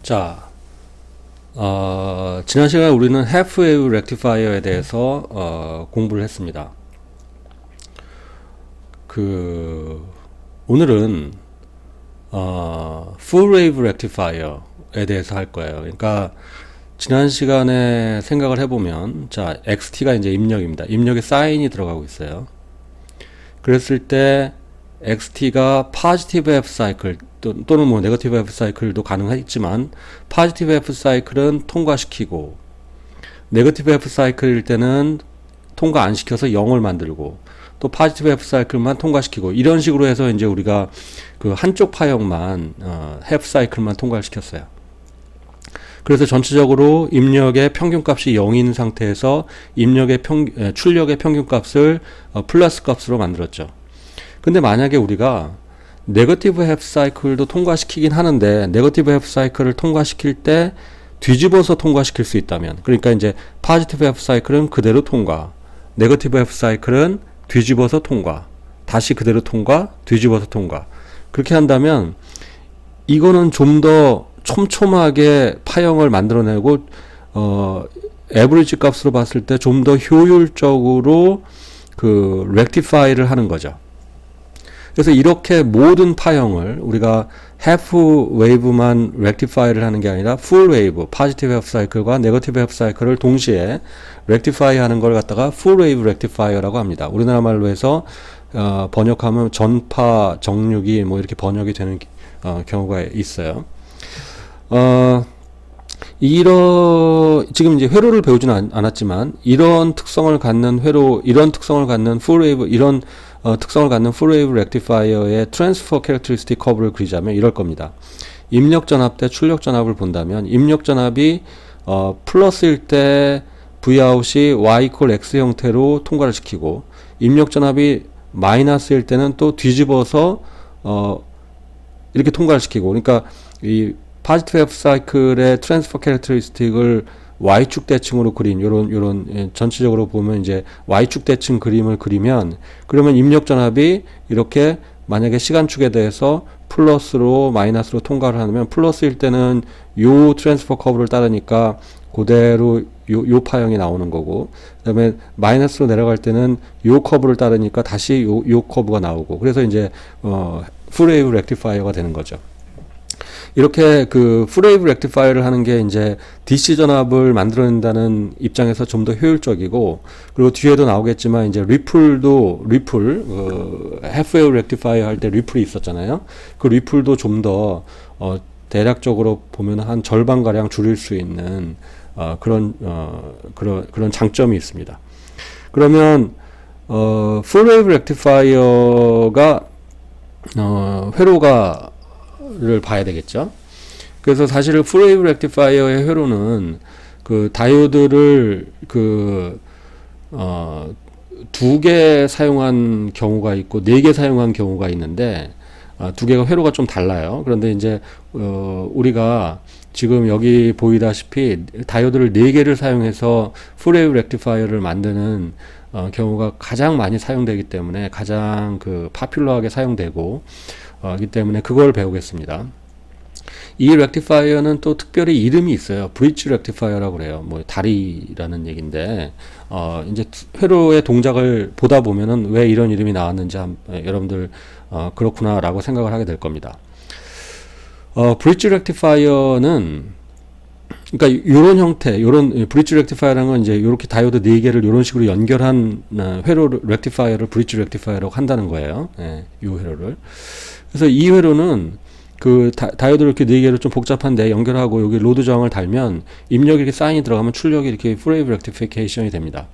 자, 지난 시간에 우리는 half wave rectifier에 대해서 공부를 했습니다. 오늘은 full wave rectifier에 대해서 할 거예요. 그러니까 지난 시간에 생각을 해보면, 자, XT가 이제 입력입니다. 입력에 사인이 들어가고 있어요. 그랬을 때 XT가 positive F 사이클 또는 뭐 네거티브 F 사이클도 가능하겠지만, positive F 사이클은 통과시키고 네거티브 F 사이클일 때는 통과 안 시켜서 0을 만들고, 또 positive F 사이클만 통과시키고, 이런 식으로 해서 이제 우리가 그 한쪽 파형만 F 사이클만 통과시켰어요. 그래서 전체적으로 입력의 평균값이 0인 상태에서 입력의 출력의 평균값을 플러스 값으로 만들었죠. 근데 만약에 우리가 네거티브 F 사이클도 통과시키긴 하는데, 네거티브 F 사이클을 통과시킬 때 뒤집어서 통과시킬 수 있다면, 그러니까 이제 포지티브 F 사이클은 그대로 통과, 네거티브 F 사이클은 뒤집어서 통과, 다시 그대로 통과, 뒤집어서 통과, 그렇게 한다면 이거는 좀 더 촘촘하게 파형을 만들어내고 에버리지 값으로 봤을 때 좀 더 효율적으로 그 렉티파이를 하는 거죠. 그래서 이렇게 모든 파형을 우리가 half wave만 rectify를 하는 게 아니라 full wave, positive F 사이클과 negative F 사이클을 동시에 rectify 하는 걸 갖다가 full wave rectifier라고 합니다. 우리나라 말로 해서 번역하면 전파 정류기 뭐 이렇게 번역이 되는 경우가 있어요. 지금 이제 회로를 배우지는 않았지만, 이런 특성을 갖는 회로, 이런 특성을 갖는 full wave, 이런 특성을 갖는 full wave rectifier의 transfer characteristic curve를 그리자면 이럴 겁니다. 입력 전압 대 출력 전압을 본다면, 입력 전압이 플러스일 때 Vout이 Y equal X 형태로 통과를 시키고, 입력 전압이 마이너스일 때는 또 뒤집어서 이렇게 통과를 시키고, 그러니까 이 positive F 사이클의 transfer characteristic을 Y축 대칭으로 그린 요런 전체적으로 보면 이제 Y축 대칭 그림을 그러면 입력 전압이 이렇게 만약에 시간축에 대해서 플러스로 마이너스로 통과를 하면, 플러스일 때는 요 트랜스퍼 커브를 따르니까 그대로 요 파형이 나오는 거고, 그 다음에 마이너스로 내려갈 때는 요 커브를 따르니까 다시 요 커브가 나오고, 그래서 이제 full wave rectifier가 되는 거죠. 이렇게 그 full wave rectifier를 하는 게 이제 DC 전압을 만들어낸다는 입장에서 좀 더 효율적이고, 그리고 뒤에도 나오겠지만 이제 리플 half wave rectifier 할 때 리플이 있었잖아요. 그 리플도 좀 더 대략적으로 보면 한 절반 가량 줄일 수 있는 그런 장점이 있습니다. 그러면 full wave rectifier가 회로를 봐야 되겠죠. 그래서 사실은 full wave rectifier의 회로는 그 다이오드를 두 개 사용한 경우가 있고 4개 사용한 경우가 있는데, 두 개가 회로가 좀 달라요. 그런데 이제 우리가 지금 여기 보이다시피 다이오드를 4개를 사용해서 full wave rectifier를 만드는 경우가 가장 많이 사용되기 때문에, 가장 그 파퓰러하게 사용되고 기 때문에 그걸 배우겠습니다. 이 렉티파이어는 또 특별히 이름이 있어요. 브릿지 렉티파이어라고 그래요. 뭐 다리라는 얘기인데, 이제 회로의 동작을 보다 보면은 왜 이런 이름이 나왔는지 여러분들 그렇구나라고 생각을 하게 될 겁니다. 브릿지 렉티파이어는, 그러니까 요런 형태, 요런 브릿지 렉티파이어라는 건 이제 요렇게 다이오드 4개를 요런 식으로 연결한 회로 렉티파이어를 브릿지 렉티파이어라고 한다는 거예요. 예, 요 회로를. 그래서 이 회로는 그 다이오드를 이렇게 4개를 좀 복잡한데 연결하고 여기 로드 저항을 달면 입력이 이렇게 사인이 들어가면 출력이 이렇게 full wave rectification이 됩니다.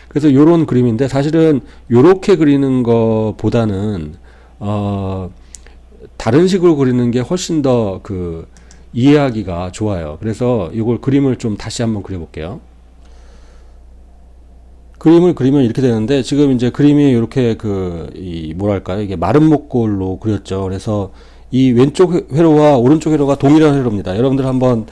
그래서 요런 그림인데, 사실은 요렇게 그리는 것보다는 다른 식으로 그리는 게 훨씬 더 그 이해하기가 좋아요. 그래서 이걸 그림을 좀 다시 한번 그려볼게요. 그림을 그리면 이렇게 되는데, 지금 이제 그림이 이렇게 뭐랄까요, 이게 마른 목골로 그렸죠. 그래서 이 왼쪽 회로와 오른쪽 회로가 동일한 회로입니다. 여러분들 한번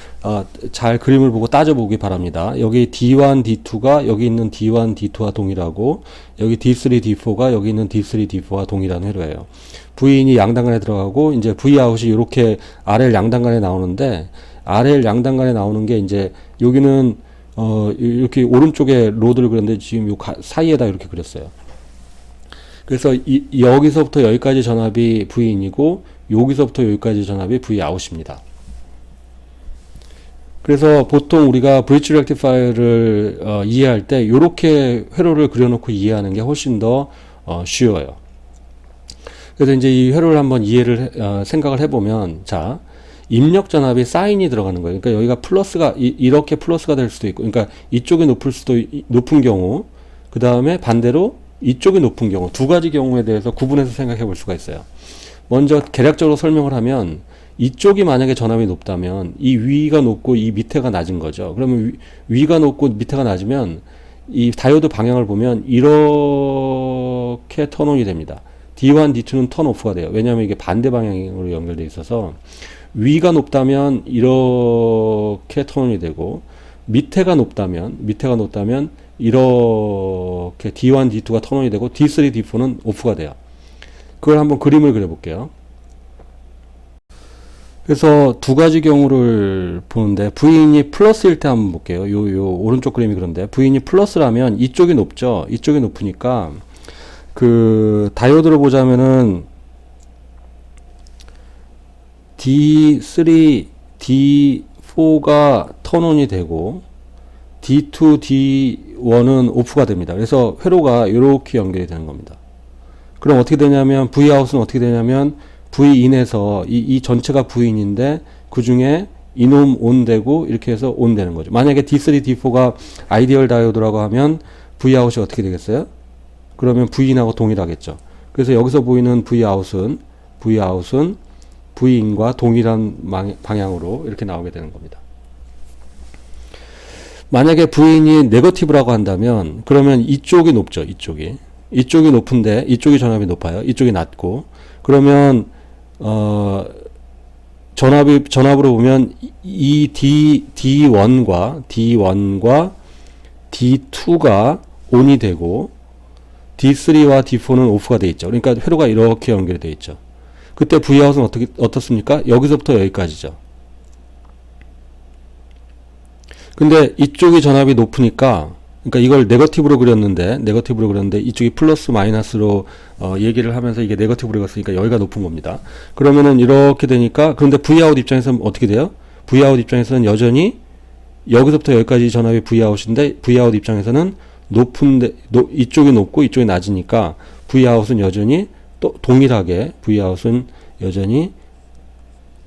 잘 그림을 보고 따져보기 바랍니다. 여기 D1, D2가 여기 있는 D1, D2와 동일하고 여기 D3, D4가 여기 있는 D3, D4와 동일한 회로예요. V인이 양단간에 들어가고 이제 Vout이 이렇게 RL 양단간에 나오는데 RL 양단간에 나오는 게 이제 여기는 이렇게 오른쪽에 로드를 그렸는데 지금 요 사이에다 이렇게 그렸어요. 그래서 여기서부터 여기까지 전압이 V인이고 여기서부터 여기까지 전압이 Vout입니다. 그래서 보통 우리가 브릿지 렉티파이어를 이해할 때 이렇게 회로를 그려놓고 이해하는 게 훨씬 더 쉬워요. 그래서 이제 이 회로를 한번 생각을 해보면, 자, 입력 전압이 사인이 들어가는 거예요. 그러니까 여기가 플러스가 이렇게 플러스가 될 수도 있고, 그러니까 이쪽이 높은 경우, 그 다음에 반대로 이쪽이 높은 경우, 두 가지 경우에 대해서 구분해서 생각해 볼 수가 있어요. 먼저 계략적으로 설명을 하면 이쪽이 만약에 전압이 높다면 이 위가 높고 이 밑에가 낮은 거죠. 그러면 위가 높고 밑에가 낮으면 이 다이오드 방향을 보면 이렇게 턴온이 됩니다. D1, D2는 턴오프가 돼요. 왜냐하면 이게 반대 방향으로 연결되어 있어서 위가 높다면 이렇게 턴온이 되고 밑에가 높다면 이렇게 D1, D2가 턴온이 되고 D3, D4는 오프가 돼요. 그걸 한번 그림을 그려볼게요. 그래서 두 가지 경우를 보는데 V인이 플러스일 때 한번 볼게요. 요 오른쪽 그림이 그런데 V인이 플러스라면 이쪽이 높죠. 이쪽이 높으니까 그 다이오드로 보자면은 D3, D4가 턴온이 되고 D2, D1은 오프가 됩니다. 그래서 회로가 이렇게 연결이 되는 겁니다. 그럼 어떻게 되냐면 Vout은 어떻게 되냐면 V인에서 이 전체가 V인인데 그 중에 이놈 온 되고 이렇게 해서 온 되는 거죠. 만약에 D3, D4가 아이디얼 다이오드라고 하면 Vout이 어떻게 되겠어요? 그러면 V인하고 동일하겠죠. 그래서 여기서 보이는 Vout은 V인과 동일한 방향으로 이렇게 나오게 되는 겁니다. 만약에 V인이 네거티브라고 한다면 그러면 이쪽이 높죠. 이쪽이 높은데 이쪽이 전압이 높아요. 이쪽이 낮고 그러면 전압으로 보면 이 D1과 D2가 ON이 되고 D3와 D4는 OFF가 되어 있죠. 그러니까 회로가 이렇게 연결이 되어 있죠. 그때 Vout은 어떻습니까? 여기서부터 여기까지죠. 근데 이쪽이 전압이 높으니까 그러니까 이걸 네거티브로 그렸는데 이쪽이 플러스 마이너스로 얘기를 하면서 이게 네거티브로 그렸으니까 여기가 높은 겁니다. 그러면은 이렇게 되니까 그런데 Vout 입장에서는 어떻게 돼요? Vout 입장에서는 여전히 여기서부터 여기까지 전압이 Vout인데 Vout 입장에서는 높은데 이쪽이 높고 이쪽이 낮으니까 Vout은 여전히 또 동일하게 Vout은 여전히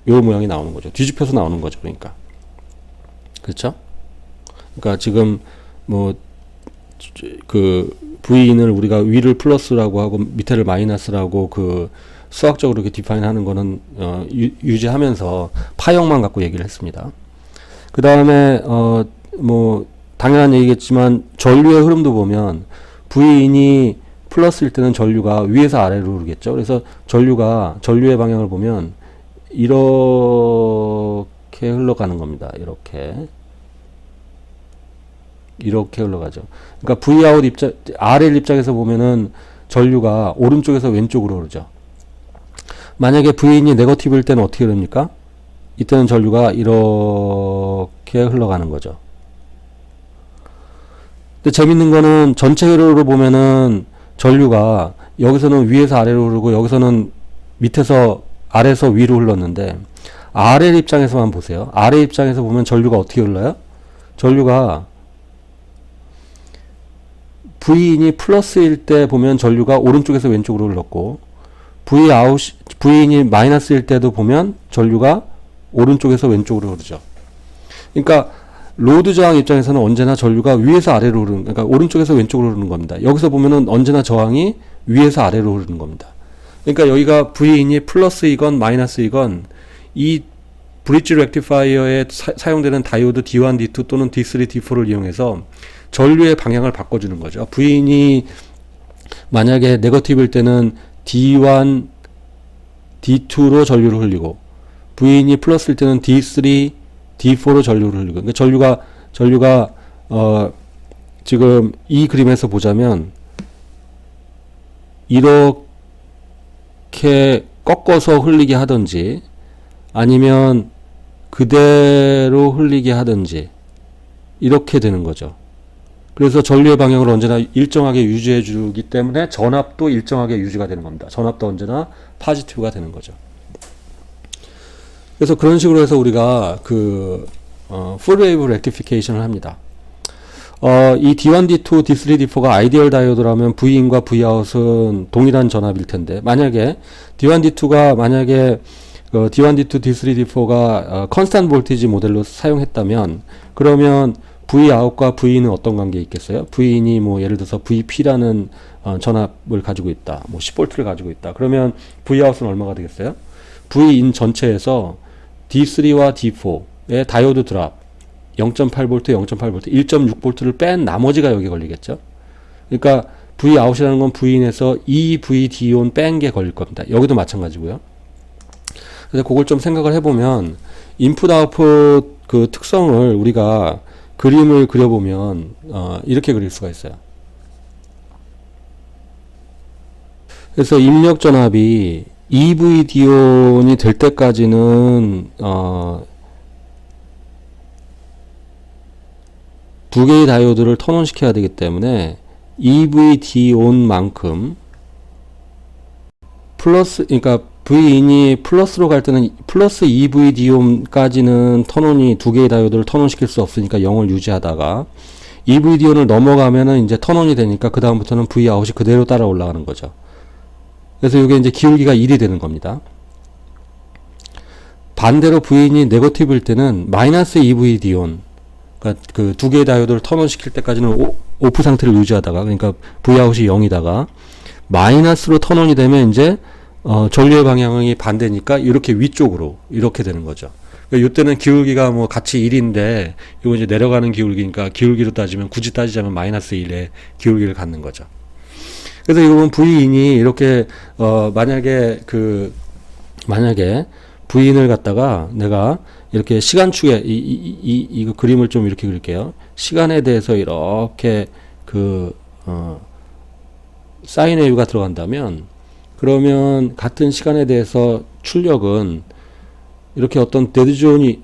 이 모양이 나오는 거죠. 뒤집혀서 나오는 거죠. 그러니까 그렇죠? 그러니까 지금 뭐 그 V인을 우리가 위를 플러스라고 하고 밑에를 마이너스라고 그 수학적으로 이렇게 디파인하는 거는 유지하면서 파형만 갖고 얘기를 했습니다. 그 다음에 뭐 당연한 얘기겠지만 전류의 흐름도 보면 V인이 플러스일 때는 전류가 위에서 아래로 흐르겠죠. 그래서 전류의 방향을 보면 이렇게 흘러가는 겁니다. 이렇게 흘러가죠. 그러니까 Vout RL 입장에서 보면은 전류가 오른쪽에서 왼쪽으로 흐르죠. 만약에 V인이 네거티브일 때는 어떻게 흐릅니까? 이때는 전류가 이렇게 흘러가는 거죠. 근데 재밌는 거는 전체 회로로 보면은 전류가 여기서는 위에서 아래로 흐르고 여기서는 밑에서 아래에서 위로 흘렀는데 RL 입장에서만 보세요. RL 입장에서 보면 전류가 어떻게 흘러요? 전류가 V인이 플러스일 때 보면 전류가 오른쪽에서 왼쪽으로 흘렀고 V인이 마이너스일 때도 보면 전류가 오른쪽에서 왼쪽으로 흐르죠. 그러니까 로드 저항 입장에서는 언제나 전류가 위에서 아래로 그러니까 오른쪽에서 왼쪽으로 흐르는 겁니다. 여기서 보면은 언제나 저항이 위에서 아래로 흐르는 겁니다. 그러니까 여기가 V인이 플러스이건 마이너스이건 이 브릿지 렉티파이어에 사용되는 다이오드 D1, D2 또는 D3, D4를 이용해서 전류의 방향을 바꿔주는 거죠. V인이 만약에 네거티브일 때는 D1, D2로 전류를 흘리고 V인이 플러스일 때는 D3, D4로 전류를 흘리고 그러니까 전류가 지금 이 그림에서 보자면 이렇게 꺾어서 흘리게 하든지 아니면 그대로 흘리게 하든지 이렇게 되는 거죠. 그래서 전류의 방향을 언제나 일정하게 유지해 주기 때문에 전압도 일정하게 유지가 되는 겁니다. 전압도 언제나 파지티브가 되는 거죠. 그래서 그런 식으로 해서 우리가 풀 웨이브 렉티피케이션을 합니다. 이 D1, D2, D3, D4가 아이디얼 다이오드라면 V인과 Vout은 동일한 전압일 텐데 만약에 D1, D2가 만약에 D1, D2, D3, D4가 컨스탄트 볼티지 모델로 사용했다면 그러면 Vout과 V인은 어떤 관계에 있겠어요? V인이 뭐 예를 들어서 VP라는 전압을 가지고 있다. 뭐 10V를 가지고 있다. 그러면 Vout은 얼마가 되겠어요? V인 전체에서 D3와 D4의 다이오드 드랍 0.8V, 0.8V, 1.6V를 뺀 나머지가 여기 걸리겠죠? 그러니까 Vout이라는 건 V인에서 EVD온 뺀 게 걸릴 겁니다. 여기도 마찬가지고요. 그래서 그걸 좀 생각을 해보면 인풋 아웃풋 그 특성을 우리가 그림을 그려보면 이렇게 그릴 수가 있어요. 그래서 입력 전압이 EVD온이 될 때까지는 두 개의 다이오드를 턴온 시켜야 되기 때문에 EVD온만큼 플러스 그러니까 V인이 플러스로 갈 때는 플러스 EVD온까지는 턴온이 두 개의 다이오드를 턴온 시킬 수 없으니까 0을 유지하다가 EVD온을 넘어가면은 이제 턴온이 되니까 그 다음부터는 Vout이 그대로 따라 올라가는 거죠. 그래서 이게 이제 기울기가 1이 되는 겁니다. 반대로 V인이 네거티브일 때는 마이너스 EVD온 그러니까 그 두 개의 다이오드를 턴온 시킬 때까지는 오프 상태를 유지하다가 그러니까 Vout이 0이다가 마이너스로 턴온이 되면 이제 전류의 방향이 반대니까 이렇게 위쪽으로 이렇게 되는 거죠. 그러니까 이때는 기울기가 뭐 같이 1인데 이거 이제 내려가는 기울기니까 기울기로 따지면 굳이 따지자면 마이너스 1의 기울기를 갖는 거죠. 그래서 이거 보면 V인이 이렇게 만약에 V인을 갖다가 내가 이렇게 시간축에 이거 그림을 좀 이렇게 그릴게요. 시간에 대해서 이렇게 사인 웨이브가 들어간다면 그러면 같은 시간에 대해서 출력은 이렇게 어떤 데드존이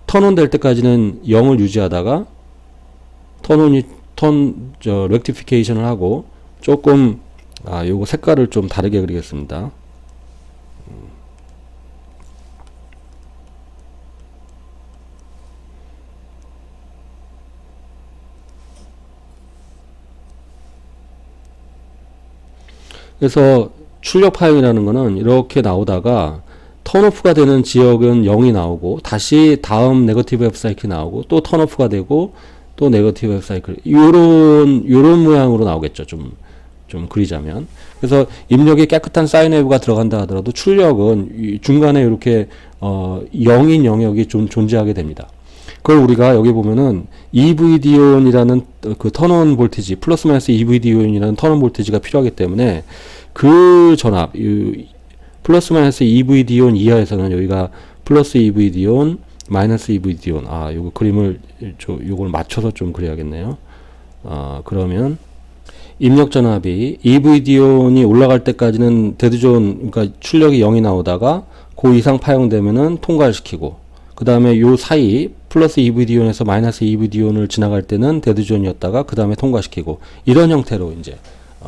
턴온 될 때까지는 0을 유지하다가 렉티피케이션을 하고 조금 요거 색깔을 좀 다르게 그리겠습니다. 그래서 출력 파형이라는 거는 이렇게 나오다가 턴오프가 되는 지역은 0이 나오고 다시 다음 네거티브 F 사이클이 나오고 또 턴오프가 되고 또 네거티브 F 사이클 요런 모양으로 나오겠죠. 좀 그리자면. 그래서 입력에 깨끗한 사인 웨이브가 들어간다 하더라도 출력은 중간에 이렇게 0인 영역이 좀 존재하게 됩니다. 그걸 우리가 여기 보면은 EVD온이라는 그 턴온 볼티지 플러스 마이너스 EVD온이라는 턴온 볼티지가 필요하기 때문에 그 전압 플러스 마이너스 EVD온 이하에서는 여기가 플러스 EVD온 마이너스 EVD온 요거 그림을 요걸 맞춰서 좀 그려야겠네요. 그러면 입력 전압이 EVD온이 올라갈 때까지는 데드존 그러니까 출력이 0이 나오다가 그 이상 파형되면은 통과를 시키고 그 다음에 요 사이 플러스 EVD온에서 마이너스 EVD온을 지나갈 때는 데드존이었다가 그 다음에 통과시키고 이런 형태로 이제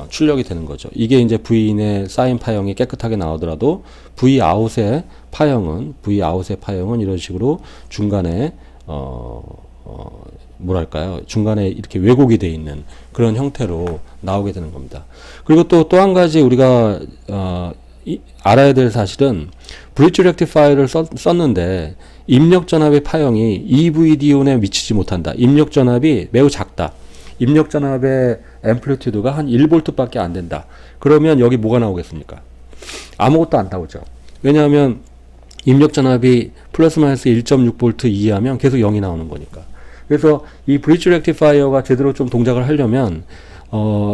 출력이 되는 거죠. 이게 이제 V인의 사인 파형이 깨끗하게 나오더라도 Vout의 파형은 이런 식으로 중간에 뭐랄까요? 중간에 이렇게 왜곡이 되어 있는 그런 형태로 나오게 되는 겁니다. 그리고 또 한 가지 우리가 알아야 될 사실은 브릿지 렉티파이어를 썼는데 입력 전압의 파형이 EVD온에 미치지 못한다. 입력 전압이 매우 작다. 입력 전압의 앰플리튜드가 한 1V 밖에 안 된다. 그러면 여기 뭐가 나오겠습니까? 아무것도 안 나오죠. 왜냐하면 입력 전압이 플러스 마이너스 1.6V 이하면 계속 0이 나오는 거니까. 그래서 이 브릿지 렉티파이어가 제대로 좀 동작을 하려면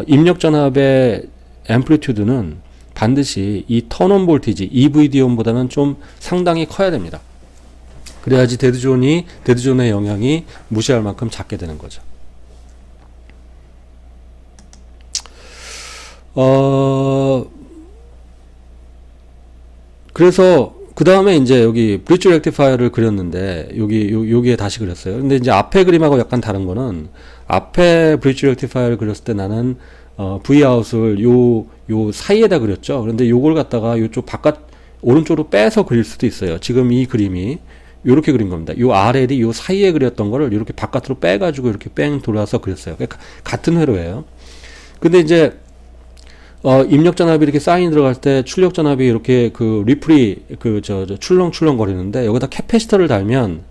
입력 전압의 앰플리튜드는 반드시 이 턴온 볼티지 EVD온보다는 좀 상당히 커야 됩니다. 그래야지 데드존의 영향이 무시할 만큼 작게 되는 거죠. 그래서 그 다음에 이제 여기 브릿지 렉티파이어를 그렸는데 여기에 다시 그렸어요. 근데 이제 앞에 그림하고 약간 다른 거는 앞에 브릿지 렉티파이어를 그렸을 때 나는 V아웃을 요 사이에다 그렸죠. 그런데 요걸 갖다가 요쪽 바깥 오른쪽으로 빼서 그릴 수도 있어요. 지금 이 그림이 요렇게 그린 겁니다. 요 RL이 요 사이에 그렸던 거를 이렇게 바깥으로 빼가지고 이렇게 뺑 돌아서 그렸어요. 그러니까 같은 회로예요. 근데 이제 입력 전압이 이렇게 사인이 들어갈 때 출력 전압이 이렇게 그 리플이 출렁출렁 거리는데 여기다 캐패시터를 달면은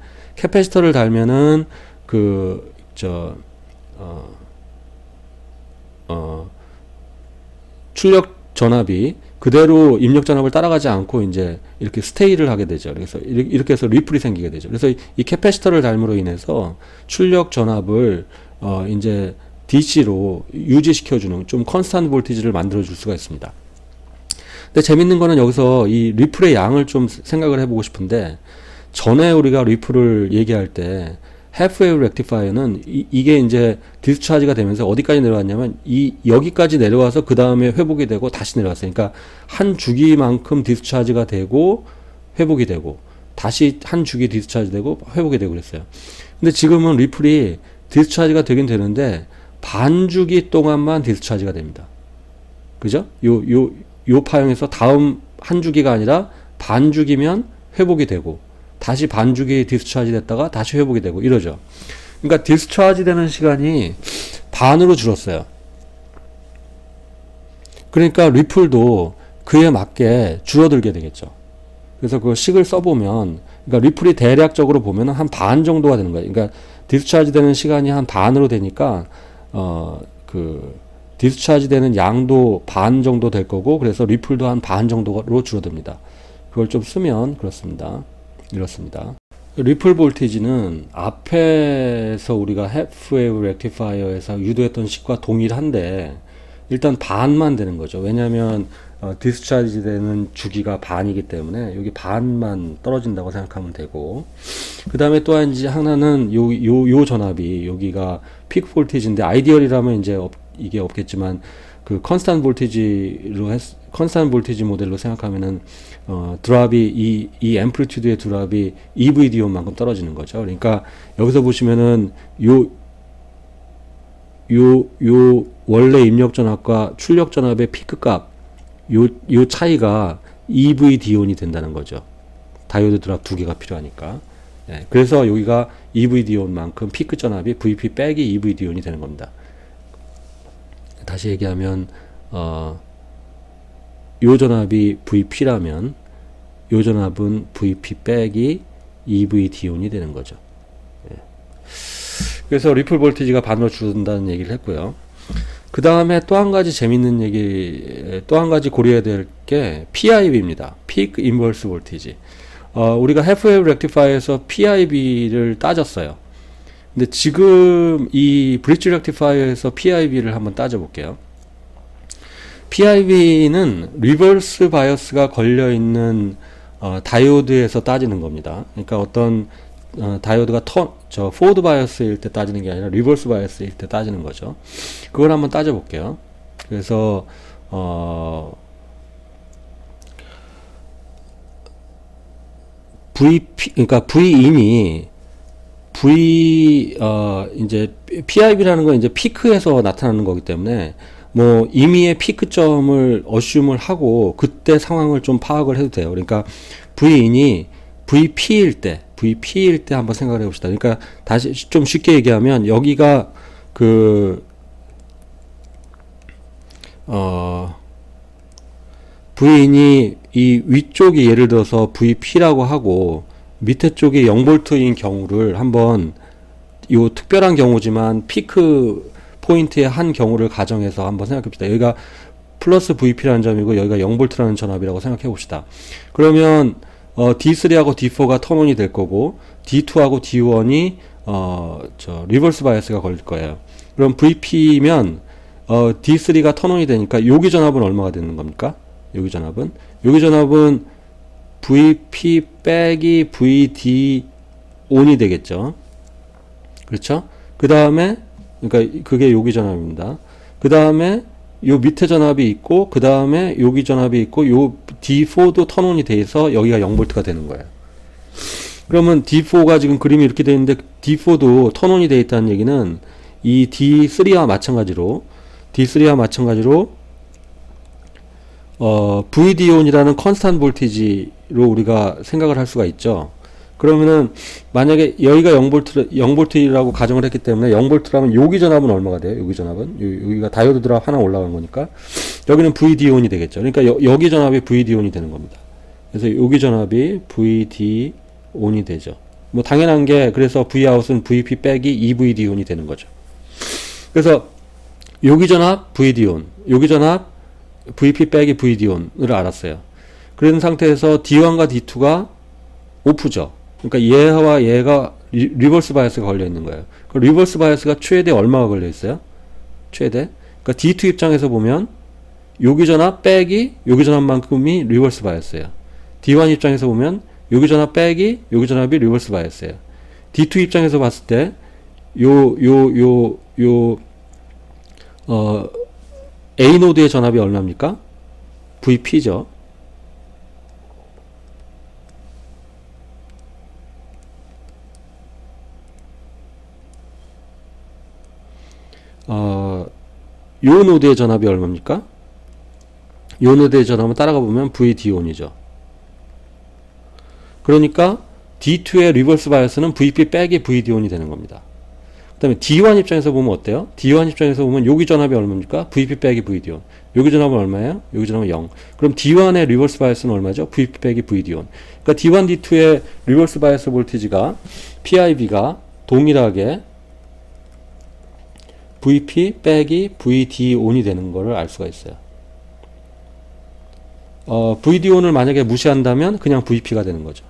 출력 전압이 그대로 입력 전압을 따라가지 않고 이제 이렇게 스테이를 하게 되죠. 그래서 이렇게 해서 리플이 생기게 되죠. 그래서 이 캐패시터를 달므로 인해서 출력 전압을 이제 DC로 유지시켜주는 좀 컨스탄트 볼티지를 만들어줄 수가 있습니다. 근데 재밌는 거는 여기서 이 리플의 양을 좀 생각을 해보고 싶은데, 전에 우리가 리플을 얘기할 때 half-wave rectifier는 이게 이제 디스차지가 되면서 어디까지 내려왔냐면 여기까지 내려와서 그 다음에 회복이 되고 다시 내려왔어요. 그러니까 한 주기만큼 디스차지가 되고 회복이 되고 다시 한 주기 디스차지 되고 회복이 되고 그랬어요. 근데 지금은 리플이 디스차지가 되긴 되는데 반주기 동안만 디스차지가 됩니다. 그죠? 요 파형에서 다음 한 주기가 아니라 반주기면 회복이 되고 다시 반주기 디스차지 됐다가 다시 회복이 되고 이러죠. 그러니까 디스차지 되는 시간이 반으로 줄었어요. 그러니까 리플도 그에 맞게 줄어들게 되겠죠. 그래서 그 식을 써보면, 그러니까 리플이 대략적으로 보면 한 반 정도가 되는 거예요. 그러니까 디스차지 되는 시간이 한 반으로 되니까 디스차지 되는 양도 반 정도 될 거고, 그래서 리플도 한 반 정도로 줄어듭니다. 그걸 좀 쓰면 이렇습니다. 리플 볼티지는 앞에서 우리가 half-wave rectifier에서 유도했던 식과 동일한데 일단 반만 되는 거죠. 왜냐하면 디스차지 되는 주기가 반이기 때문에 여기 반만 떨어진다고 생각하면 되고, 그 다음에 또 하나는 요 전압이 여기가 피크 볼티지인데, 아이디얼이라면 이제 이게 없겠지만 그 컨스탄트 볼티지 모델로 생각하면은 드랍이 이 앰플리튜드의 드랍이 EVD온만큼 떨어지는 거죠. 그러니까 여기서 보시면은 요 원래 입력 전압과 출력 전압의 피크 값, 요 차이가 EVD온이 된다는 거죠. 다이오드 드랍 두 개가 필요하니까. 네, 그래서 여기가 EVD온만큼 피크 전압이 VP 빼기 EVD온이 되는 겁니다. 다시 얘기하면 요 전압이 VP라면 요 전압은 VP 빼기 EVD온이 되는 거죠. 예. 그래서 리플 볼티지가 반으로 줄어든다는 얘기를 했고요. 그 다음에 또 한 가지 재밌는 얘기, 또 한 가지 고려해야 될 게 PIV입니다. Peak Inverse Voltage. 우리가 half-wave rectifier에서 PIV를 따졌어요. 근데 지금 이 브릿지 렉티파이어에서 PIV를 한번 따져볼게요. PIV는 리버스 바이어스가 걸려있는 다이오드에서 따지는 겁니다. 그러니까 어떤 다이오드가 포워드 바이어스일 때 따지는 게 아니라 리버스 바이어스일 때 따지는 거죠. 그걸 한번 따져볼게요. 그래서 그러니까 Vin이 이제 PIV라는 건 이제 피크에서 나타나는 거기 때문에 뭐 임의의 피크점을 어슘을 하고 그때 상황을 좀 파악을 해도 돼요. 그러니까 Vin이 VP일 때 한번 생각을 해봅시다. 그러니까 다시 좀 쉽게 얘기하면 여기가 Vin이 이 위쪽이 예를 들어서 VP라고 하고 밑에 쪽이 0V인 경우를 한번, 요 특별한 경우지만 피크 포인트의 한 경우를 가정해서 한번 생각해 봅시다. 여기가 플러스 VP라는 점이고 여기가 0V라는 전압이라고 생각해 봅시다. 그러면 D3하고 D4가 턴온이 될 거고 D2하고 D1이 리버스 바이어스가 걸릴 거예요. 그럼 VP면 D3가 턴온이 되니까 여기 전압은 얼마가 되는 겁니까? 여기 전압은. 여기 전압은 VP 빼기 VD 온이 되겠죠. 그렇죠? 그 다음에, 그러니까 그게 여기 전압입니다. 그 다음에 요 밑에 전압이 있고, 그 다음에 여기 전압이 있고, 요 D4도 턴온이 돼서 여기가 0V가 되는 거예요. 그러면 D4가 지금 그림이 이렇게 되어 있는데, D4도 턴온이 되어 있다는 얘기는 이 D3와 마찬가지로, VD온이라는 컨스탄트 볼티지로 우리가 생각을 할 수가 있죠. 그러면은 만약에 여기가 0V라고 가정을 했기 때문에 0V라면 여기 전압은 얼마가 돼요? 여기 전압은 여기가 다이오드 드랍 하나 올라간 거니까 여기는 VD온이 되겠죠. 그러니까 여기 전압이 VD온이 되는 겁니다. 그래서 여기 전압이 VD온이 되죠. 뭐 당연한 게 그래서 Vout은 VP 빼기 EVD온이 되는 거죠. 그래서 여기 전압 VD온, 여기 전압 VP 빼기 VD온을 알았어요. 그런 상태에서 D1과 D2가 오프죠. 그러니까 얘와 얘가 리버스 바이어스가 걸려 있는 거예요. 그 리버스 바이어스가 최대 얼마가 걸려 있어요? 최대. 그러니까 D2 입장에서 보면 여기 전압 빼기 여기 전압만큼이 리버스 바이어스예요. D1 입장에서 보면 여기 전압 빼기 여기 전압이 리버스 바이어스예요. D2 입장에서 봤을 때 A 노드의 전압이 얼마입니까? VP죠. 요 노드의 전압이 얼마입니까? 요 노드의 전압은 따라가 보면 VD온이죠. 그러니까 D2의 리버스 바이어스는 VP 빼기 VD온이 되는 겁니다. 그 다음에 D1 입장에서 보면 어때요? D1 입장에서 보면 여기 전압이 얼마입니까? VP 빼기 VD온. 여기 전압은 얼마예요? 여기 전압은 0. 그럼 D1의 리버스 바이어스는 얼마죠? VP 빼기 VD온. 그러니까 D1, D2의 리버스 바이어스 볼티지가 PIB가 동일하게 VP 빼기 VD온이 되는 것을 알 수가 있어요. VD온을 만약에 무시한다면 그냥 VP가 되는 거죠.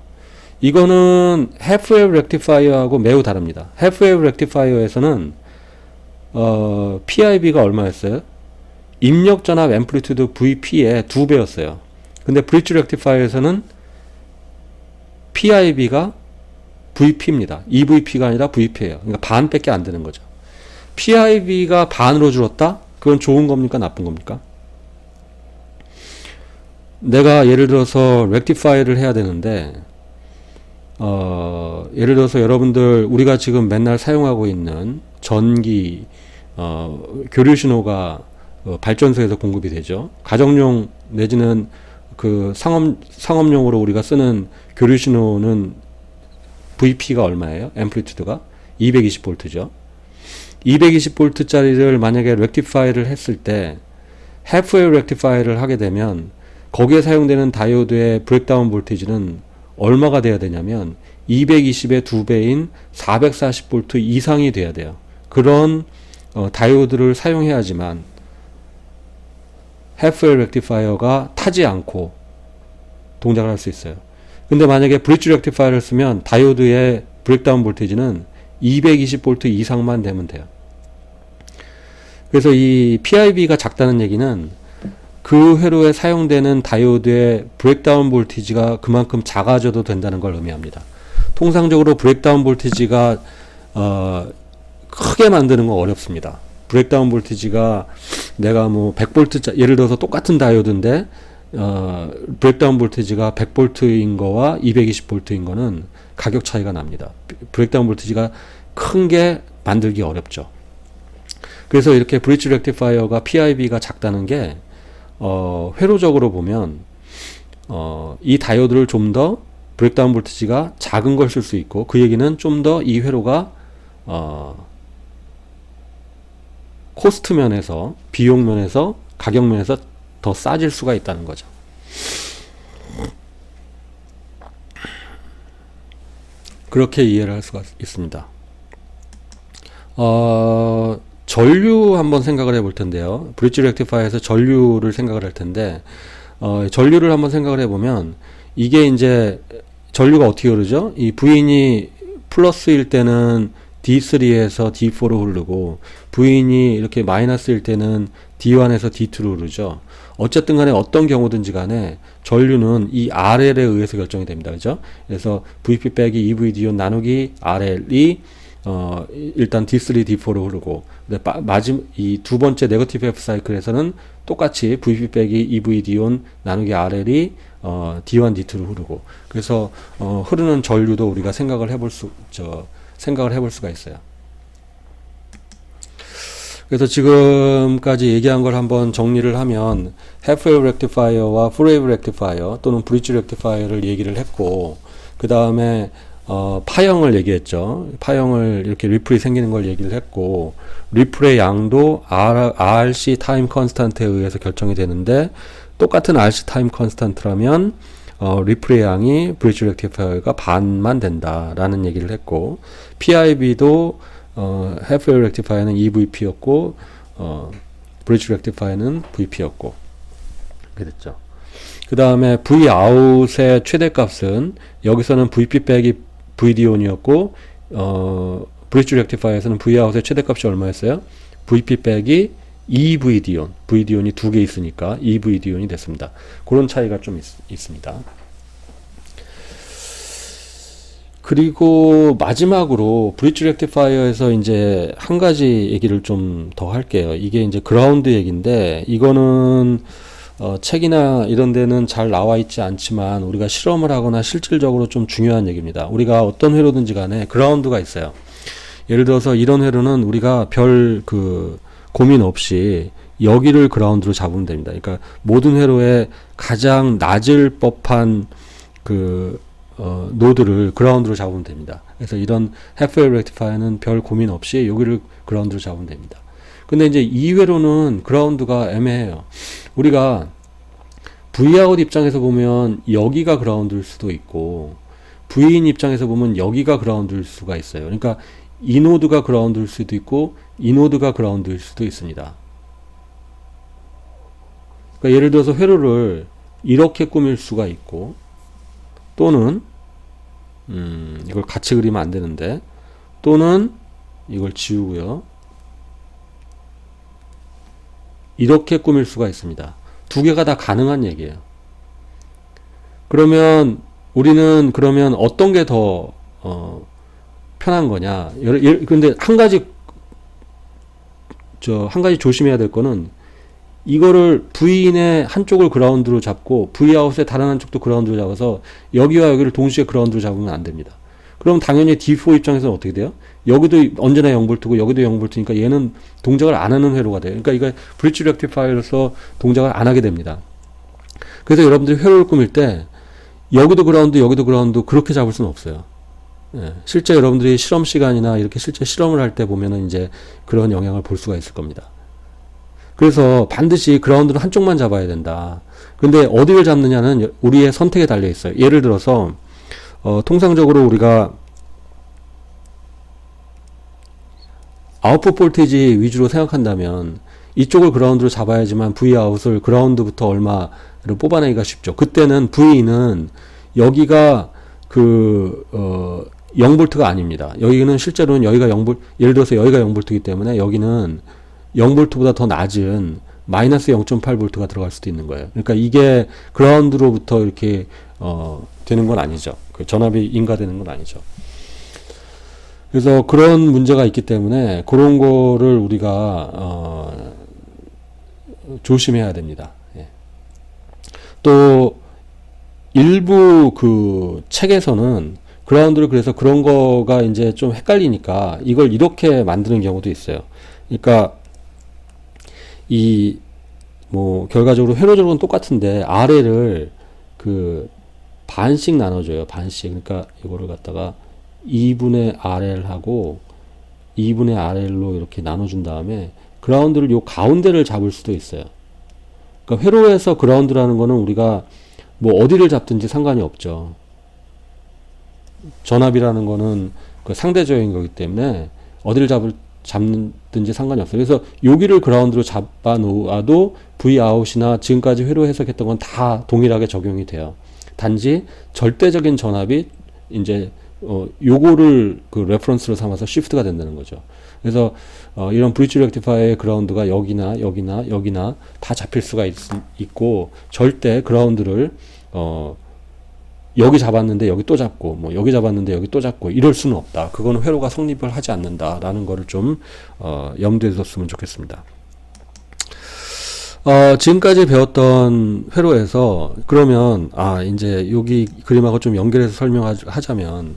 이거는 half-wave rectifier하고 매우 다릅니다. half-wave rectifier에서는 PIB가 얼마였어요? 입력 전압 앰플리튜드 VP의 2배였어요. 근데 브릿지 렉티파이어에서는 PIB가 VP입니다. EVP가 아니라 VP예요. 그러니까 반밖에 안 되는 거죠. PIB가 반으로 줄었다? 그건 좋은 겁니까? 나쁜 겁니까? 내가 예를 들어서 렉티파이를 해야 되는데 예를 들어서 여러분들 우리가 지금 맨날 사용하고 있는 전기 교류 신호가 발전소에서 공급이 되죠. 가정용 내지는 그 상업용으로 우리가 쓰는 교류 신호는 VP가 얼마예요? 앰플리튜드가 220V죠. 220V짜리를 만약에 렉티파이를 했을 때 half-wave 렉티파이를 하게 되면 거기에 사용되는 다이오드의 브레이크다운 볼티지는 얼마가 돼야 되냐면 220의 2배인 440V 이상이 돼야 돼요. 그런 다이오드를 사용해야지만 half-wave 렉티파이어가 타지 않고 동작을 할 수 있어요. 근데 만약에 브릿지 렉티파이어를 쓰면 다이오드의 브레이크다운 볼티지는 220V 이상만 되면 돼요. 그래서 이 PIB가 작다는 얘기는 그 회로에 사용되는 다이오드의 브레이크다운 볼티지가 그만큼 작아져도 된다는 걸 의미합니다. 통상적으로 브레이크다운 볼티지가 크게 만드는 건 어렵습니다. 브레이크다운 볼티지가 내가 뭐 100V 예를 들어서 똑같은 다이오드인데 브레이크다운 볼티지가 100V인 거와 220V인 거는 가격 차이가 납니다. 브레이크다운 볼티지가 큰 게 만들기 어렵죠. 그래서 이렇게 브릿지 렉티파이어가 PIB가 작다는 게 회로적으로 보면 이 다이오드를 좀 더 브레이크다운 볼티지가 작은 걸 쓸 수 있고, 그 얘기는 좀 더 이 회로가 코스트 면에서, 비용 면에서, 가격 면에서 더 싸질 수가 있다는 거죠. 그렇게 이해를 할 수가 있습니다. 전류 한번 생각을 해볼 텐데요. 브릿지 렉티파이어에서 전류를 생각을 할 텐데, 전류를 한번 생각을 해보면, 이게 이제, 전류가 어떻게 흐르죠? 이 V인이 플러스일 때는 D3에서 D4로 흐르고, V인이 이렇게 마이너스일 때는 D1에서 D2로 흐르죠. 어쨌든 간에 어떤 경우든지 간에 전류는 이 RL에 의해서 결정이 됩니다. 그죠? 그래서 VP 빼기 EVD온 나누기 RL이 일단 D3, D4로 흐르고, 이 두 번째 네거티브 F 사이클에서는 똑같이 VP 빼기 EVD온 나누기 RL이 D1, D2로 흐르고, 그래서 흐르는 전류도 우리가 생각을 해볼 수가 있어요. 그래서 지금까지 얘기한 걸 한번 정리를 하면 half-wave rectifier와 full-wave rectifier 또는 bridge rectifier를 얘기를 했고, 그 다음에 파형을 얘기했죠. 파형을 이렇게 리플이 생기는 걸 얘기를 했고, 리플의 양도 RC 타임 컨스탄트에 의해서 결정이 되는데, 똑같은 RC 타임 컨스탄트라면 리플의 양이 브리지 렉티파이어가 반만 된다라는 얘기를 했고, PIB도 half-wave rectifier는 EVP였고, 브리지 렉티파이어는 VP였고, 그렇게 됐죠. 그 다음에 Vout의 최대값은 여기서는 VP 빼기 VD온이었고, 브리지 렉티파이어에서는 Vout의 최대값이 얼마였어요? VP 빼기 EVD온, VD온이 두 개 있으니까 EVD온이 됐습니다. 그런 차이가 좀 있습니다. 그리고 마지막으로 브리지 렉티파이어에서 이제 한 가지 얘기를 좀 더 할게요. 이게 이제 그라운드 얘기인데, 이거는 책이나 이런 데는 잘 나와 있지 않지만 우리가 실험을 하거나 실질적으로 좀 중요한 얘기입니다. 우리가 어떤 회로든지 간에 그라운드가 있어요. 예를 들어서 이런 회로는 우리가 별 고민 없이 여기를 그라운드로 잡으면 됩니다. 그러니까 모든 회로에 가장 낮을 법한 노드를 그라운드로 잡으면 됩니다. 그래서 이런 half-wave rectifier는 별 고민 없이 여기를 그라운드로 잡으면 됩니다. 근데 이제 이 회로는 그라운드가 애매해요. 우리가 Vout 입장에서 보면 여기가 그라운드일 수도 있고, V인 입장에서 보면 여기가 그라운드일 수가 있어요. 그러니까 이 노드가 그라운드일 수도 있고 이 노드가 그라운드일 수도 있습니다. 그러니까 예를 들어서 회로를 이렇게 꾸밀 수가 있고, 또는 이걸 같이 그리면 안 되는데, 또는 이걸 지우고요, 이렇게 꾸밀 수가 있습니다. 두 개가 다 가능한 얘기예요. 그러면 우리는 어떤 게 더 편한 거냐? 근데 한 가지 조심해야 될 거는, 이거를 V인의 한쪽을 그라운드로 잡고 Vout의 다른 한쪽도 그라운드로 잡아서 여기와 여기를 동시에 그라운드로 잡으면 안 됩니다. 그럼 당연히 D4 입장에서는 어떻게 돼요? 여기도 언제나 0V고 여기도 0V니까 얘는 동작을 안 하는 회로가 돼요. 그러니까 이거 브리지 렉티파이어로서 동작을 안 하게 됩니다. 그래서 여러분들이 회로를 꾸밀 때 여기도 그라운드 여기도 그라운드 그렇게 잡을 수는 없어요. 예, 실제 여러분들이 실험 시간이나 이렇게 실제 실험을 할 때 보면은 이제 그런 영향을 볼 수가 있을 겁니다. 그래서 반드시 그라운드는 한쪽만 잡아야 된다. 근데 어디를 잡느냐는 우리의 선택에 달려 있어요. 예를 들어서 통상적으로 우리가 아웃풋 볼테이지 위주로 생각한다면 이쪽을 그라운드로 잡아야지만 Vout을 그라운드부터 얼마를 뽑아내기가 쉽죠. 그때는 V는 여기가 0V가 아닙니다. 여기는 실제로는 여기가 0V, 예를 들어서 여기가 0V이기 때문에 여기는 0V보다 더 낮은 마이너스 0.8V가 들어갈 수도 있는 거예요. 그러니까 이게 그라운드로부터 이렇게 되는 건 아니죠. 전압이 인가되는 건 아니죠. 그래서 그런 문제가 있기 때문에 그런 거를 우리가 조심해야 됩니다. 예. 또 일부 책에서는 그라운드를, 그래서 그런 거가 이제 좀 헷갈리니까 이걸 이렇게 만드는 경우도 있어요. 그러니까 결과적으로 회로적으로는 똑같은데 RL을 반씩 나눠줘요. 반씩. 그러니까 이거를 갖다가 2분의 RL하고 2분의 RL로 이렇게 나눠준 다음에 그라운드를 요 가운데를 잡을 수도 있어요. 그러니까 회로에서 그라운드라는 거는 우리가 어디를 잡든지 상관이 없죠. 전압이라는 거는 상대적인 거기 때문에 어디를 잡든지 상관이 없어요. 그래서 여기를 그라운드로 잡아 놓아도 Vout이나 지금까지 회로 해석했던 건 다 동일하게 적용이 돼요. 단지 절대적인 전압이 이제 요거를 그 레퍼런스로 삼아서 시프트가 된다는 거죠. 그래서 이런 브릿지 렉티파이어의 그라운드가 여기나 다 잡힐 수가 있고 절대 그라운드를 여기 잡았는데 여기 또 잡고 뭐 여기 잡았는데 여기 또 잡고 이럴 수는 없다. 그거는 회로가 성립을 하지 않는다라는 거를 좀 염두에 뒀으면 좋겠습니다. 지금까지 배웠던 회로에서 그러면 이제 여기 그림하고 좀 연결해서 설명하자면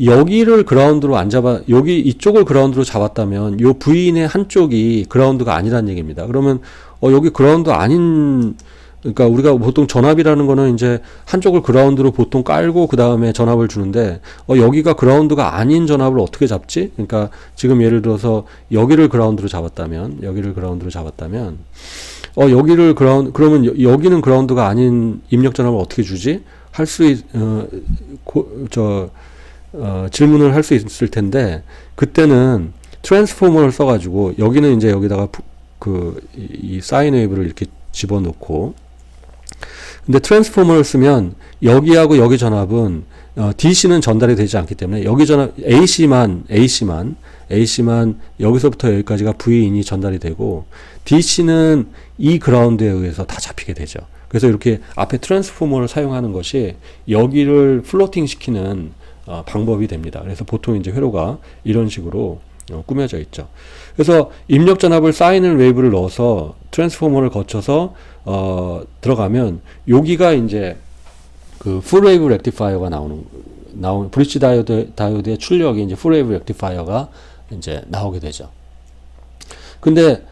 여기를 그라운드로 안 잡아 여기 이쪽을 그라운드로 잡았다면 요 부인의 한쪽이 그라운드가 아니란 얘기입니다. 그러면 여기 그라운드 아닌 그러니까 우리가 보통 전압이라는 거는 이제 한쪽을 그라운드로 보통 깔고 그 다음에 전압을 주는데 여기가 그라운드가 아닌 전압을 어떻게 잡지? 그러니까 지금 예를 들어서 여기를 그라운드로 잡았다면 여기를 그러면 여기는 그라운드가 아닌 입력 전압을 어떻게 주지? 질문을 할 수 있을 텐데 그때는 트랜스포머를 써가지고 여기는 이제 여기다가 이 사인 웨이브를 이렇게 집어넣고 근데 트랜스포머를 쓰면 여기하고 여기 전압은 DC는 전달이 되지 않기 때문에 여기 전압 AC만 여기서부터 여기까지가 V인이 전달이 되고 DC는 이 그라운드에 의해서 다 잡히게 되죠. 그래서 이렇게 앞에 트랜스포머를 사용하는 것이 여기를 플로팅 시키는 방법이 됩니다. 그래서 보통 이제 회로가 이런 식으로 꾸며져 있죠. 그래서 입력 전압을 사인 웨이브를 넣어서 트랜스포머를 거쳐서 들어가면 여기가 이제 그 풀 웨이브 렉티파이어가 나오는 브릿지 다이오드의 출력이 이제 풀 웨이브 렉티파이어가 이제 나오게 되죠. 근데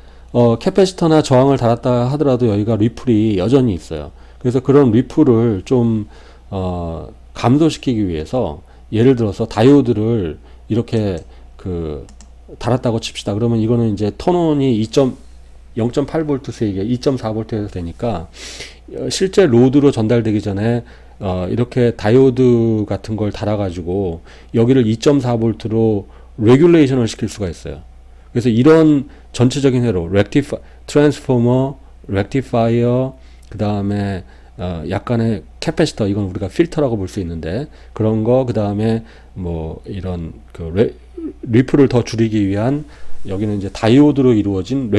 캐패시터나 저항을 달았다 하더라도 여기가 리플이 여전히 있어요. 그래서 그런 리플을 좀 감소시키기 위해서 예를 들어서 다이오드를 이렇게 달았다고 칩시다. 그러면 이거는 이제 턴온이 0.8V 수익에 2.4V에서 되니까 실제 로드로 전달되기 전에 이렇게 다이오드 같은 걸 달아가지고 여기를 2.4V로 레귤레이션을 시킬 수가 있어요. 그래서 이런 전체적인 회로 트랜스포머, 렉티파이어, 그 다음에 약간의 캐패시터, 이건 우리가 필터라고 볼 수 있는데 그런 거, 그 다음에 뭐 이런 리플을 더 줄이기 위한 여기는 이제 다이오드로 이루어진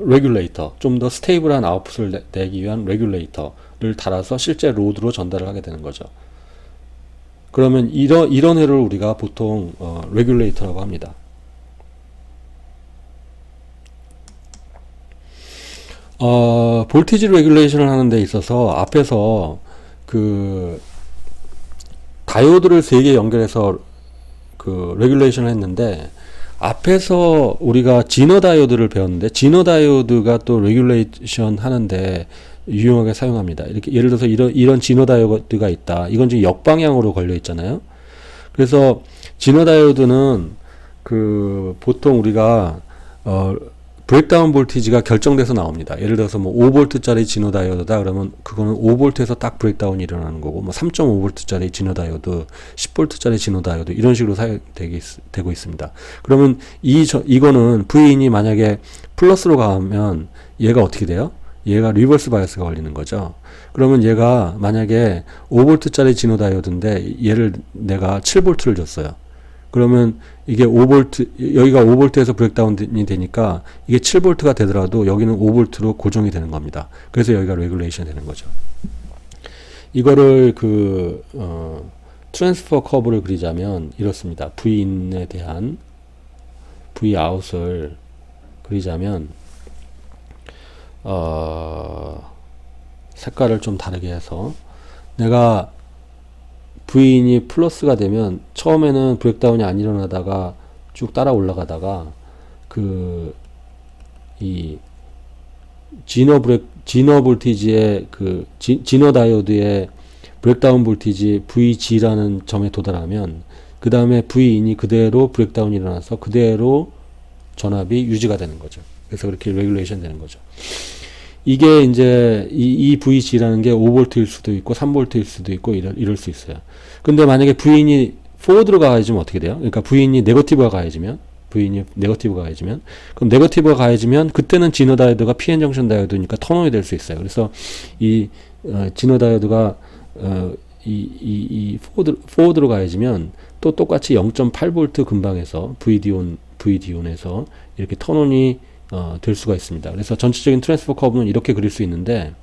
레귤레이터, 좀 더 스테이블한 아웃풋을 내기 위한 레귤레이터를 달아서 실제 로드로 전달을 하게 되는 거죠. 그러면 이런 회로를 우리가 보통 레귤레이터라고 합니다. 볼티지 레귤레이션을 하는 데 있어서 앞에서 다이오드를 3개 연결해서 레귤레이션을 했는데 앞에서 우리가 지너 다이오드를 배웠는데 지너 다이오드가 또 레귤레이션 하는데 유용하게 사용합니다. 이렇게 예를 들어서 이런 지너 다이오드가 있다. 이건 지금 역방향으로 걸려 있잖아요. 그래서 지너 다이오드는 보통 우리가 브레이크다운 볼티지가 결정돼서 나옵니다. 예를 들어서 뭐 5V짜리 지너 다이오드다 그러면 그거는 5V에서 딱 브레이크다운이 일어나는 거고, 뭐 3.5V짜리 지너 다이오드, 10V짜리 지너 다이오드 이런 식으로 사용되고 있습니다. 그러면 이거는 V인이 만약에 플러스로 가면 얘가 어떻게 돼요? 얘가 리버스 바이어스가 걸리는 거죠. 그러면 얘가 만약에 5V짜리 지너 다이오드인데 얘를 내가 7V를 줬어요. 그러면 이게 5V, 여기가 5V에서 브레이크다운이 되니까 이게 7V가 되더라도 여기는 5V로 고정이 되는 겁니다. 그래서 여기가 레귤레이션 되는 거죠. 이거를 트랜스퍼 커브를 그리자면 이렇습니다. V인에 대한 Vout을 그리자면 색깔을 좀 다르게 해서 내가 V인이 플러스가 되면 처음에는 브레이크다운이 안 일어나다가 쭉 따라 올라가다가 이 지너 볼티지의 지너 다이오드의 브레이크다운 볼티지 VG라는 점에 도달하면 그 다음에 V인이 그대로 브레이크다운이 일어나서 그대로 전압이 유지가 되는 거죠. 그래서 그렇게 레귤레이션 되는 거죠. 이게 이제 이 VG라는 게 5V일 수도 있고 3V일 수도 있고 이럴 수 있어요. 근데 만약에 V인이 포워드로 가해지면 어떻게 돼요? 그러니까 V인이 네거티브가 가해지면 그럼 네거티브가 가해지면 그때는 지너 다이오드가 PN 정션 다이오드니까 턴온이 될 수 있어요. 그래서 이 지너 다이오드가 이 포워드로 가해지면 또 똑같이 0.8V 근방에서 VD온에서 이렇게 턴온이 될 수가 있습니다. 그래서 전체적인 트랜스퍼 커브는 이렇게 그릴 수 있는데,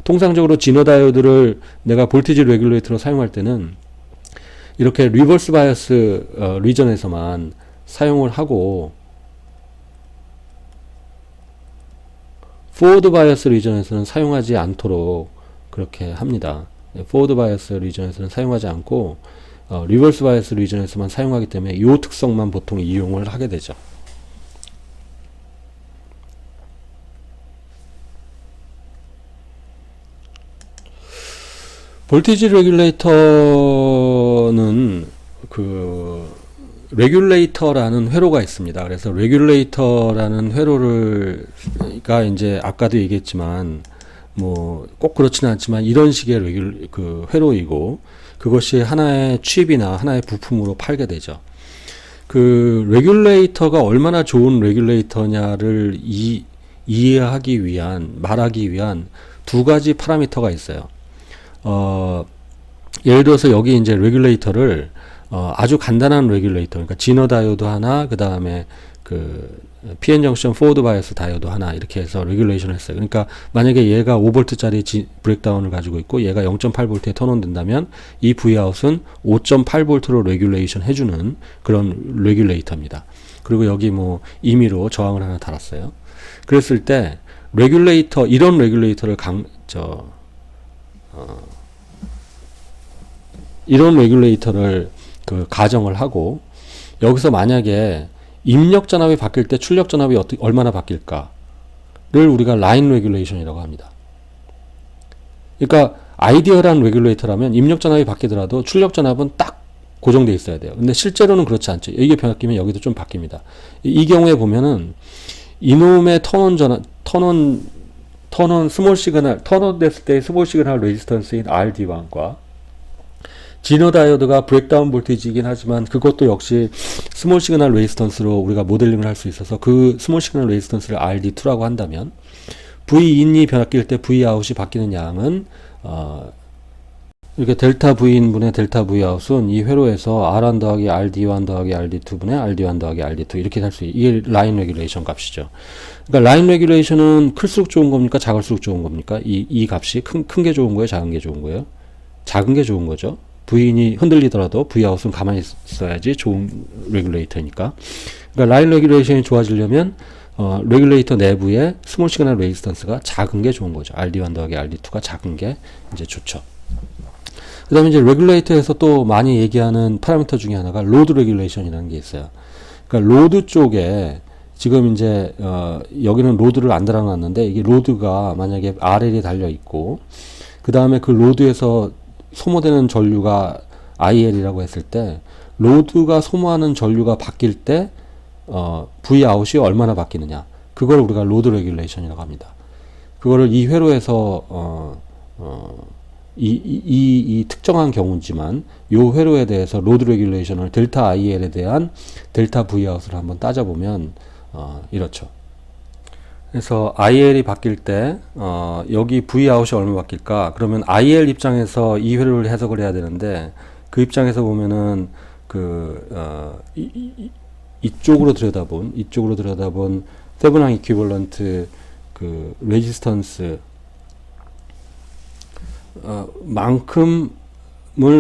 통상적으로 진화 다이오드를 내가 볼티지 레귤레이터로 사용할 때는 이렇게 리버스 바이어스 리전에서만 사용을 하고, 포워드 바이어스 리전에서는 사용하지 않도록 그렇게 합니다. 포워드 바이어스 리전에서는 사용하지 않고 리버스 바이어스 리전에서만 사용하기 때문에 이 특성만 보통 이용을 하게 되죠. 볼티지 레귤레이터는 레귤레이터라는 회로가 있습니다. 그래서 레귤레이터라는 회로가 이제 아까도 얘기했지만 뭐 꼭 그렇지는 않지만 이런 식의 회로이고, 그것이 하나의 칩이나 하나의 부품으로 팔게 되죠. 그 레귤레이터가 얼마나 좋은 레귤레이터냐를 이해하기 위한, 말하기 위한 두 가지 파라미터가 있어요. 예를 들어서 여기 이제 레귤레이터를 아주 간단한 레귤레이터, 그러니까 진화 다이오드 하나, 그 다음에 그 PN 정션 포워드 바이어스 다이오드 하나, 이렇게 해서 레귤레이션을 했어요. 그러니까 만약에 얘가 5V짜리 브레이크다운을 가지고 있고 얘가 0.8V에 턴온 된다면 이 Vout은 5.8V로 레귤레이션 해주는 그런 레귤레이터입니다. 그리고 여기 뭐 임의로 저항을 하나 달았어요. 그랬을 때 이런 레귤레이터를 이런 레귤레이터를 가정을 하고, 여기서 만약에 입력 전압이 바뀔 때 출력 전압이 얼마나 바뀔까를 우리가 라인 레귤레이션이라고 합니다. 그러니까 아이디어란 레귤레이터라면 입력 전압이 바뀌더라도 출력 전압은 딱 고정되어 있어야 돼요. 근데 실제로는 그렇지 않죠. 이게 바뀌면 여기도 좀 바뀝니다. 이 경우에 보면은 이놈의 턴온 스몰 시그널, 턴온 됐을 때의 스몰 시그널 레지스턴스인 RD1과 진화 다이오드가 브레이크다운 볼테이지이긴 하지만 그것도 역시 스몰 시그널 레지스턴스로 우리가 모델링을 할 수 있어서 그 스몰 시그널 레지스턴스를 RD2라고 한다면 V인이 바뀔 때 Vout이 바뀌는 양은 이렇게 델타 V인분의 델타 Vout은 이 회로에서 R1 더하기 RD1 더하기 RD2분의 RD1 더하기 RD2 이렇게 할 수 있어요. 이게 라인 레귤레이션 값이죠. 그러니까 라인 레귤레이션은 클수록 좋은 겁니까? 작을수록 좋은 겁니까? 이 값이 큰 게 좋은 거예요? 작은 게 좋은 거예요? 작은 게 좋은 거죠. V인이 흔들리더라도 Vout은 가만히 있어야지 좋은 레귤레이터니까. 그러니까 라인 레귤레이션이 좋아지려면 레귤레이터 내부의 스몰 시그널 레지스턴스가 작은 게 좋은 거죠. RD1 더하기 RD2가 작은 게 이제 좋죠. 그 다음에 이제 레귤레이터에서 또 많이 얘기하는 파라미터 중에 하나가 로드 레귤레이션이라는 게 있어요. 그러니까 로드 쪽에 지금 이제 여기는 로드를 안 달아놨는데, 이게 로드가 만약에 RL이 달려 있고 그 다음에 그 로드에서 소모되는 전류가 IL이라고 했을 때, 로드가 소모하는 전류가 바뀔 때 Vout이 얼마나 바뀌느냐, 그걸 우리가 로드 레귤레이션이라고 합니다. 그거를 이 회로에서 이 특정한 경우지만 요 회로에 대해서 로드 레귤레이션을 델타 IL에 대한 델타 Vout을 한번 따져보면 이렇죠. 그래서 IL이 바뀔 때 여기 Vout이 얼마 바뀔까? 그러면 IL 입장에서 이 회로를 해석을 해야 되는데, 그 입장에서 보면은 이쪽으로 들여다본 세븐항 이퀴벌런트 레지스턴스 만큼을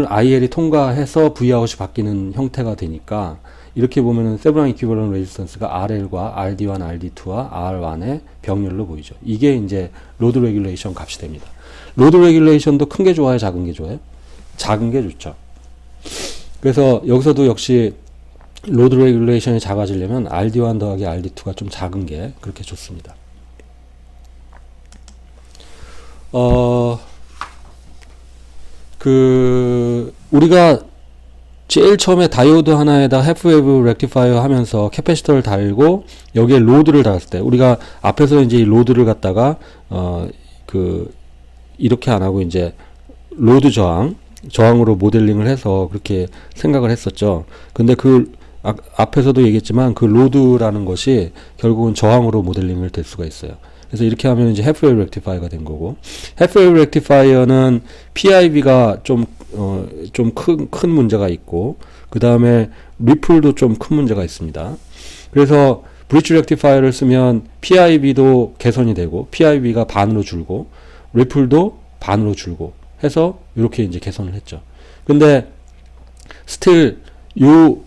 IL이 통과해서 Vout이 바뀌는 형태가 되니까, 이렇게 보면은 세브랑 이퀴벌런트 레지스턴스가 RL과 RD1, RD2와 R1의 병렬로 보이죠. 이게 이제 로드 레귤레이션 값이 됩니다. 로드 레귤레이션도 큰 게 좋아요, 작은 게 좋아요? 작은 게 좋죠. 그래서 여기서도 역시 로드 레귤레이션이 작아지려면 RD1 더하기 RD2가 좀 작은 게 그렇게 좋습니다. 우리가 제일 처음에 다이오드 하나에다 해프웨이브 렉티파이어 하면서 캐패시터를 달고 여기에 로드를 달았을 때, 우리가 앞에서 이제 이 로드를 갖다가 이렇게 안 하고 이제 로드 저항으로 모델링을 해서 그렇게 생각을 했었죠. 근데 앞에서도 얘기했지만 그 로드라는 것이 결국은 저항으로 모델링을 될 수가 있어요. 그래서 이렇게 하면 이제 해프웨이브 렉티파이어가 된 거고, 해프웨이브 렉티파이어는 PIV가 좀 좀 큰 문제가 있고, 그 다음에 리플도 좀 큰 문제가 있습니다. 그래서 브릿지 렉티파이어를 쓰면 PIB도 개선이 되고, PIB가 반으로 줄고, 리플도 반으로 줄고 해서 이렇게 이제 개선을 했죠. 근데 스틸 요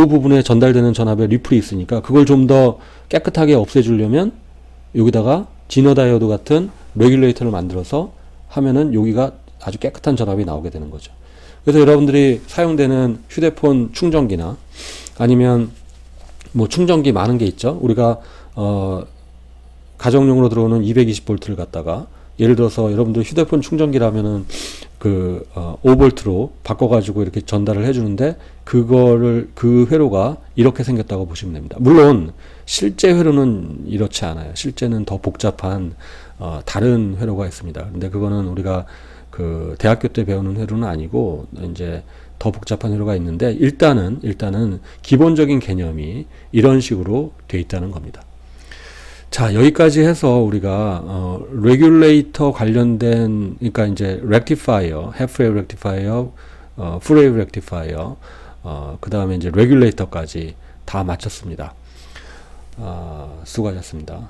부분에 전달되는 전압에 리플이 있으니까 그걸 좀 더 깨끗하게 없애주려면 여기다가 지너 다이오드 같은 레귤레이터를 만들어서 하면은 여기가 아주 깨끗한 전압이 나오게 되는 거죠. 그래서 여러분들이 사용되는 휴대폰 충전기나 아니면 뭐 충전기 많은 게 있죠. 우리가 가정용으로 들어오는 220V를 갖다가 예를 들어서 여러분들 휴대폰 충전기라면은 5V로 바꿔가지고 이렇게 전달을 해주는데 그 회로가 이렇게 생겼다고 보시면 됩니다. 물론 실제 회로는 이렇지 않아요. 실제는 더 복잡한 다른 회로가 있습니다. 근데 그거는 우리가 그 대학교 때 배우는 회로는 아니고 이제 더 복잡한 회로가 있는데 일단은 기본적인 개념이 이런 식으로 돼 있다는 겁니다. 자, 여기까지 해서 우리가 레귤레이터 관련된, 그러니까 이제 렉티파이어, 해프 웨이브 렉티파이어, 풀 웨이브 렉티파이어, 그 다음에 이제 레귤레이터까지 다 마쳤습니다. 수고하셨습니다.